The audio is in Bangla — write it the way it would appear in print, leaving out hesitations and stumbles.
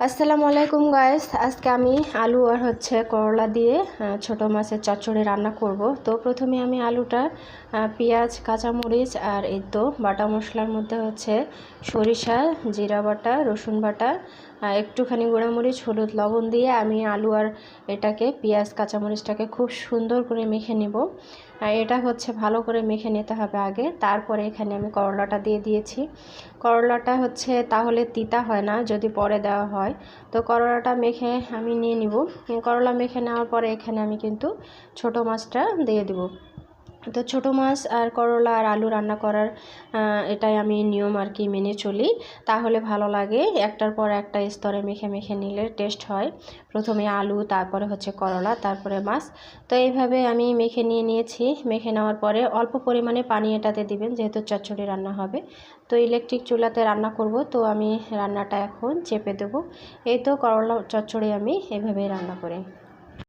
আসসালামু আলাইকুম গাইস, আজকে আমি আলু আর করলা দিয়ে ছোট মাছের চচ্চড়ি রান্না করব। তো প্রথমে আমি আলুটা পেঁয়াজ, কাঁচামরিচ আর এই তো বাটা মশলার মধ্যে সরিষা, জিরা বাটা, রসুন বাটা, একটুখানি গুঁড়ামরিচ, হলুদ, লবণ দিয়ে আমি আলু আর এটাকে পেঁয়াজ কাঁচামরিচটাকে খুব সুন্দর করে মেখে নেব। এটা ভালো করে মেখে নিতে হবে আগে। তারপরে এখানে আমি করলাটা দিয়ে দিয়েছি। করলাটা তাহলে তিতা হয় না যদি পরে দেওয়া হয়। তো করলাটা মেখে আমি নিয়ে নিব। করলা মেখে নেওয়ার পরে এখানে আমি কিন্তু ছোট মাছটা দিয়ে দেব। তো ছোটো মাছ আর করলা আর আলু রান্না করার এটাই আমি নিয়ম আর কি মেনে চলি, তাহলে ভালো লাগে। একটার পর একটা স্তরে মেখে মেখে নিলে টেস্ট হয়। প্রথমে আলু, তারপরে করলা, তারপরে মাছ। তো এইভাবে আমি মেখে নিয়েছি। মেখে নেওয়ার পরে অল্প পরিমাণে পানি এটাতে দিবেন, যেহেতু চচ্চড়ি রান্না হবে। তো ইলেকট্রিক চুলাতে রান্না করব, তো আমি রান্নাটা এখন চেপে দেবো। এই তো করলা চচ্চড়ি আমি এভাবেই রান্না করি।